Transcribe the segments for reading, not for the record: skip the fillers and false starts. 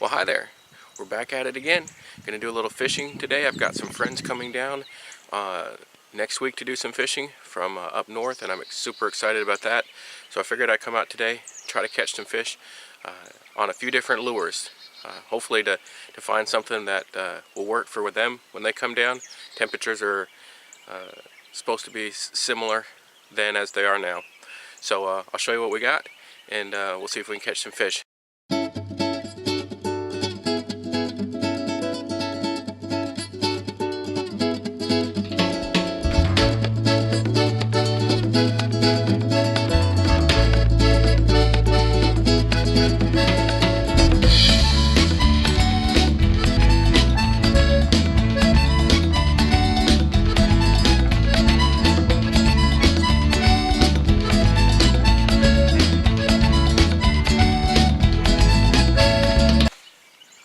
Well, hi there. We're back at it again. Gonna do a little fishing today. I've got some friends coming down next week to do some fishing from up north, and I'm super excited about that. So I figured I'd come out today, try to catch some fish on a few different lures. Hopefully to find something that will work for them when they come down. Temperatures are supposed to be similar then as they are now. So I'll show you what we got, and we'll see if we can catch some fish.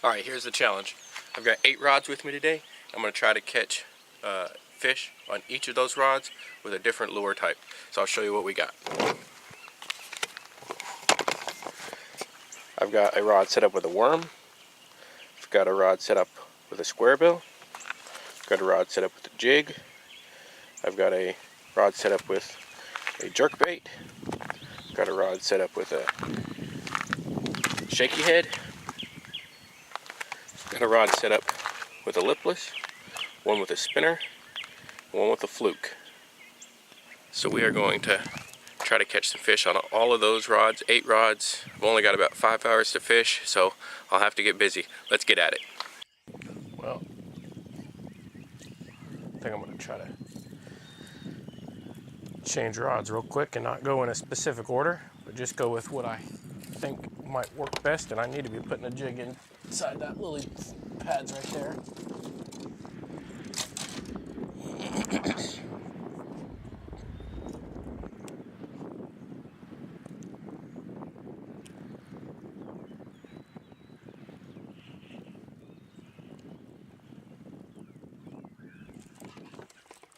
Alright, here's the challenge. I've got 8 rods with me today. I'm going to try to catch fish on each of those rods with a different lure type. So I'll show you what we got. I've got a rod set up with a worm. I've got a rod set up with a square bill. I've got a rod set up with a jig. I've got a rod set up with a jerkbait. I've got a rod set up with a shaky head. Got a rod set up with a lipless, one with a spinner, one with a fluke. So we are going to try to catch some fish on all of those rods, 8 rods. I've only got about 5 hours to fish, so I'll have to get busy. Let's get at it. Well, I think I'm going to try to change rods real quick and not go in a specific order, but just go with what I think might work best, and I need to be putting a jig inside that lily pads right there.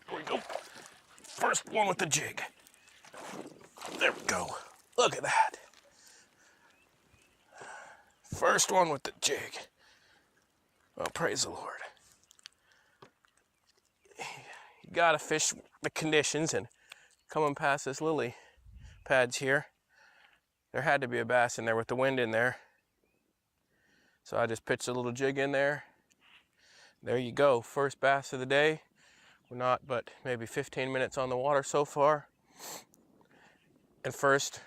Here we go. First one with the jig. There we go. Look at that. First one with the jig. Well, praise the Lord. You gotta fish the conditions, and coming past this lily pads here, there had to be a bass in there with the wind in there. So I just pitched a little jig in there. There you go, first bass of the day. We're not but maybe 15 minutes on the water so far. And first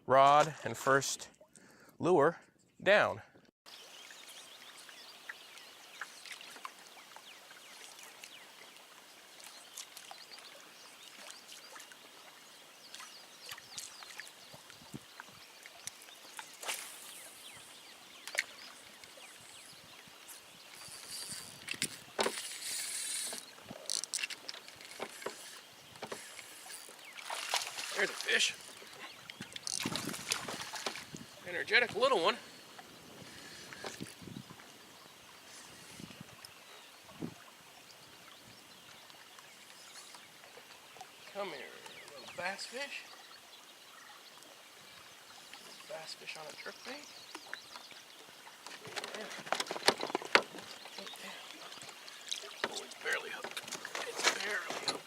rod and first lure down. There's a fish. Energetic little one. Come here, little bass fish. Bass fish on a jerkbait. Oh, it's barely hooked. It's barely hooked.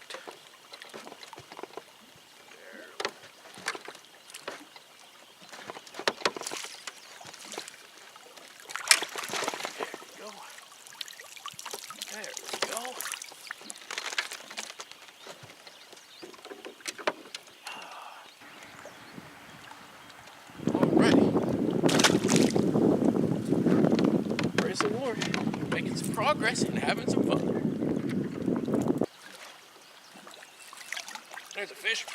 There we go. Alrighty. Praise the Lord. Making some progress and having some fun. There's a fish.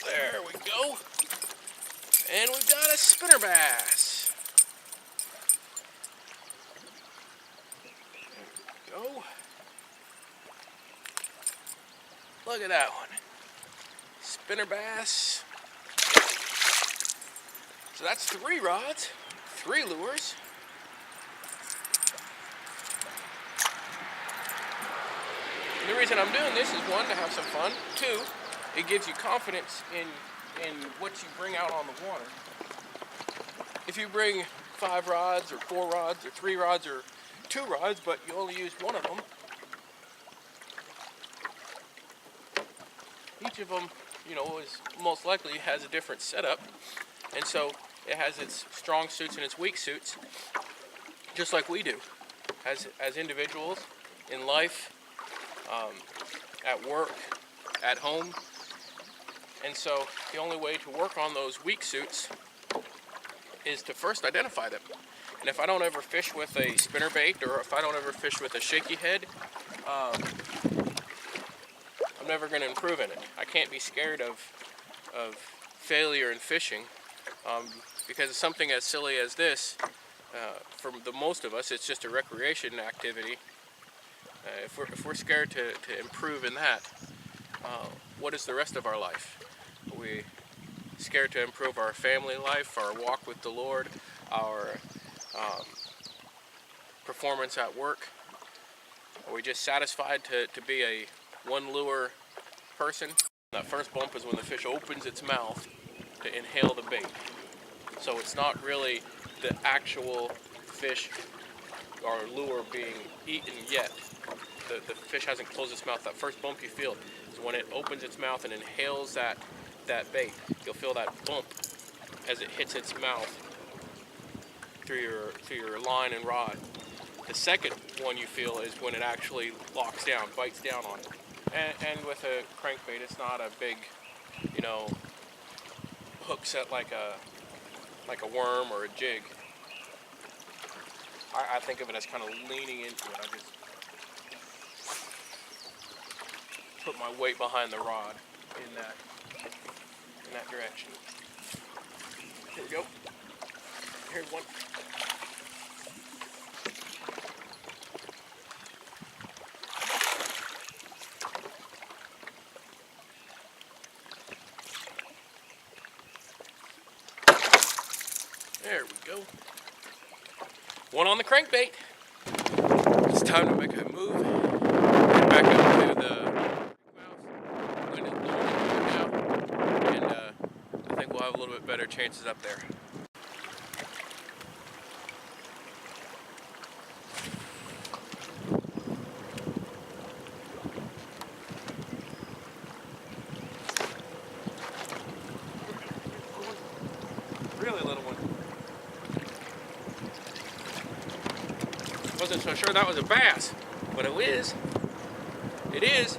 There we go. And we've got a spinner bass. There we go. Look at that one. Spinner bass. So that's 3 rods, 3 lures. And the reason I'm doing this is 1, to have some fun. 2, it gives you confidence in in what you bring out on the water. If you bring 5 rods or 4 rods or 3 rods or 2 rods, but you only use one of them, each of them, is most likely has a different setup, and so it has its strong suits and its weak suits, just like we do as individuals in life, at work, at home. And so the only way to work on those weak suits is to first identify them. And if I don't ever fish with a spinnerbait, or if I don't ever fish with a shaky head, I'm never going to improve in it. I can't be scared of failure in fishing, because it's something as silly as this. For the most of us, it's just a recreation activity. If we're scared to improve in that, what is the rest of our life? Are we scared to improve our family life, our walk with the Lord, our performance at work? Are we just satisfied to be a one lure person? That first bump is when the fish opens its mouth to inhale the bait. So it's not really the actual fish or lure being eaten yet. The fish hasn't closed its mouth. That first bump you feel is when it opens its mouth and inhales that bait. You'll feel that bump as it hits its mouth through your line and rod. The second one you feel is when it actually locks down, bites down on it. And with a crankbait, it's not a big, hook set like a worm or a jig. I think of it as kind of leaning into it. I just put my weight behind the rod in that direction. Here we go. Here's one. There we go. One on the crankbait. It's time to make a move. Get back up to the mouth. Wind is blowing now, and I think we'll have a little bit better chances up there. Really little one. Wasn't so sure that was a bass, but it is. It is,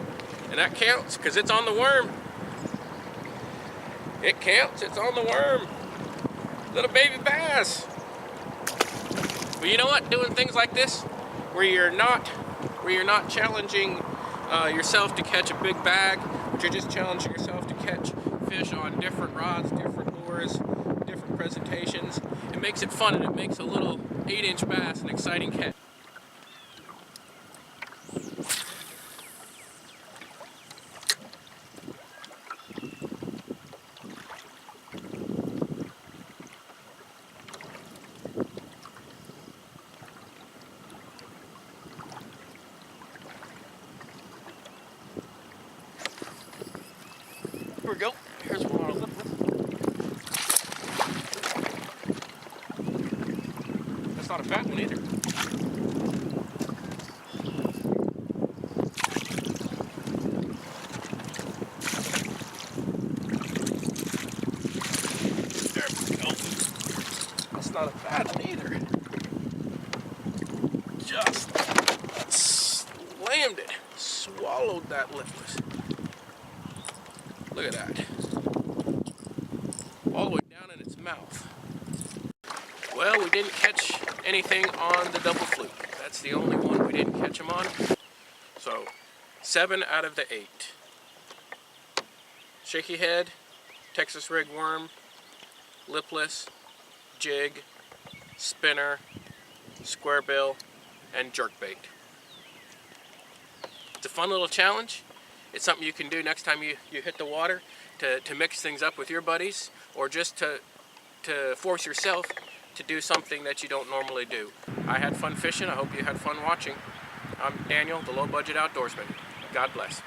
and that counts because it's on the worm. It counts. It's on the worm. Little baby bass. But you know what? Doing things like this, where you're not challenging yourself to catch a big bag, but you're just challenging yourself to catch fish on different rods, different lures, different presentations. It makes it fun, and it makes a little 8-inch bass an exciting catch. Here we go. Here's one on a lip. That's not a fat one either. There we go. That's not a fat one either. Just slammed it. Swallowed that lipless. Look at that. All the way down in its mouth. Well, we didn't catch anything on the double fluke. That's the only one we didn't catch them on. So, 7 out of the 8. Shaky head, Texas rig worm, lipless, jig, spinner, square bill, and jerkbait. It's a fun little challenge. It's something you can do next time you hit the water to mix things up with your buddies, or just to force yourself to do something that you don't normally do. I had fun fishing. I hope you had fun watching. I'm Daniel, the Low Budget Outdoorsman. God bless.